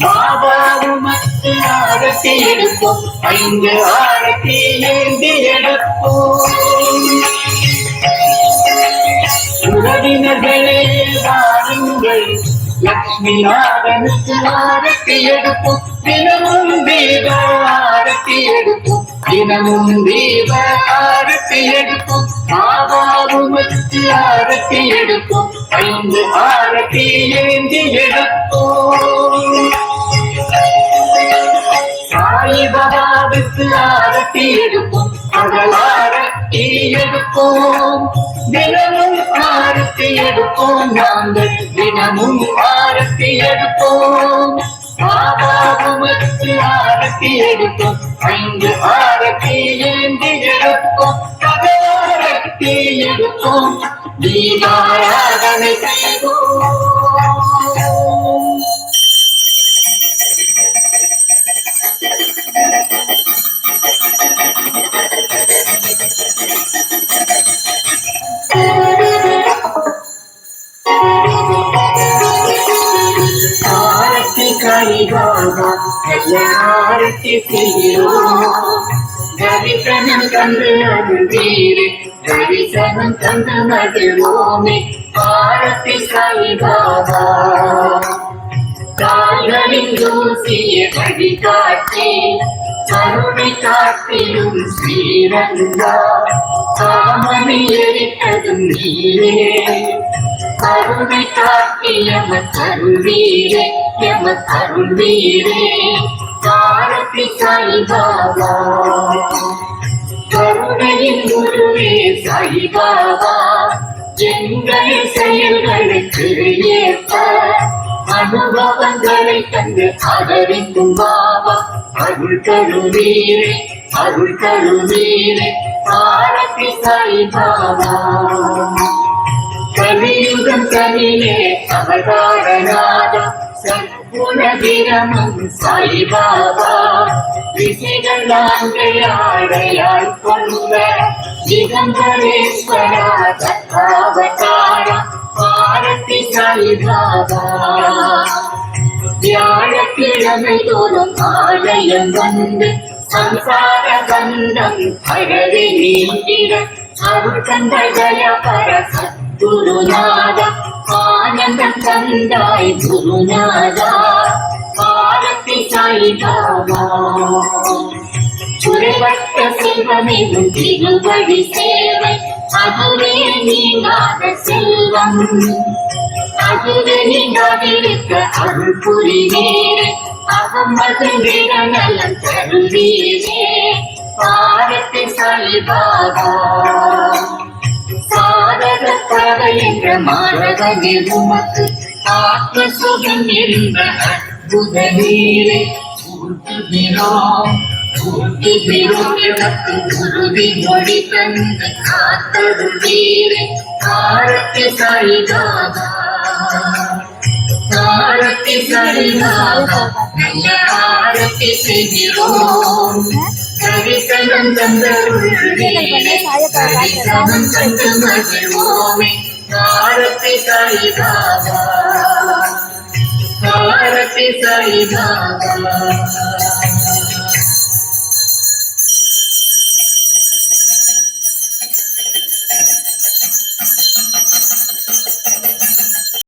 பாபாவும் ஆரத்தி எடுப்போம், 5 ஆரத்தி ஏந்தி எடுப்போம். உறவினர்களே வாருங்கள், லக்ஷ்மி நாதனுக்கு ஆரத்தி எடுப்போம். தினமும் தீப ஆரத்தி எடுப்போம், தினமும் தீப ஆரத்தி எடுப்போம். பாபாவும் ஆரத்தி எடுப்போம், 5 ஆரத்தி ஏந்தி எடுப்போம். சாயிபாபாவுக்கு ஆரத்தி எடுப்போம், பகல் ஆரத்தி எடுப்போம். தினமும் ஆரத்தி எடுப்போம், நாங்கள் தினமும் ஆரத்தி எடுப்போம். பாபாவும் ஆரத்தி எடுப்போம், 5 ஆரத்தி ஏந்தி எடுப்போம். பகல் ஆரத்தி எடுப்போம், தீபாராதனை செய்வோம். ஆரத்தி சாயிபாபா ஆரத்தி செய்கிறோம். தரிசனம் தந்து அருள்வீரே, தரிசனம் தந்து மகிழ்வோமே. ஆரத்தி சாயிபாபா கால்களின் தூசிய வழிகாட்டி, கருணை காட்டிலும் ஸ்ரீரங்கா. காமனை எரித்ததும் நீரே, கருணை காட்டி எமக்கருள்வீரே, எமக்கருள்வீரே. ஆரத்தி சாயிபாபா கருணையின் குருவே சாயிபாபா, எங்கள் செயல்களுக்கு ஏற்ப அனுபவங்களை தந்து ஆதரிக்கும் பாபா. அருள் தருவீரே, அருள் தருவீரே. ஆரத்தி சாயிபாபா கலியுகம் கலிலே அவதாரநாதம், சத்குணதிரமும் சாயிபாபா. திசைகள் ஆண்டையாடையாய் கொண்ட திகம்பரேஸ்வரா தத்தாவதாரா. ஆரத்தி சாயிபாபா வியாழக்கிழமை தோறும் ஆலயம் வந்து சம்சார பந்தம் அழகை நீங்கிட அருள் கந்த ஜயபர சத்குருநாதா. ஆனந்தம் தந்தாய் குருநாதா. ஆரத்தி சாயிபாபா சுரவட்ட செல்வமெனும் திருவடி சேவை, அதுவே நீங்காத செல்வம். அதுவே நீங்காதிருக்க அருள் புரிவீரே, அகமது நலம் தருவீரே. ஆரத்தி சாயிபாபா சாதக தவை என்ற மாணவனில் உமக்கு ஆத்ம சுகம் என்ற அற்புத நீரே. ஊட்டுகிறோம் ஊட்டுகிறோம், எனக்கு உறுதி மொழி தந்து காத்தருளீரே. ஆரத்தி சாயிபாபா ஆரத்தி சாயிபாபா நல்ல ஆரத்தி செய்கிறோம். தரிசனம் தந்தருளீரே, தரிசனம் தந்து மகிழ்வோமே. ஆரத்தி சாயிபாபா ஆரத்தி சாயிபாபா.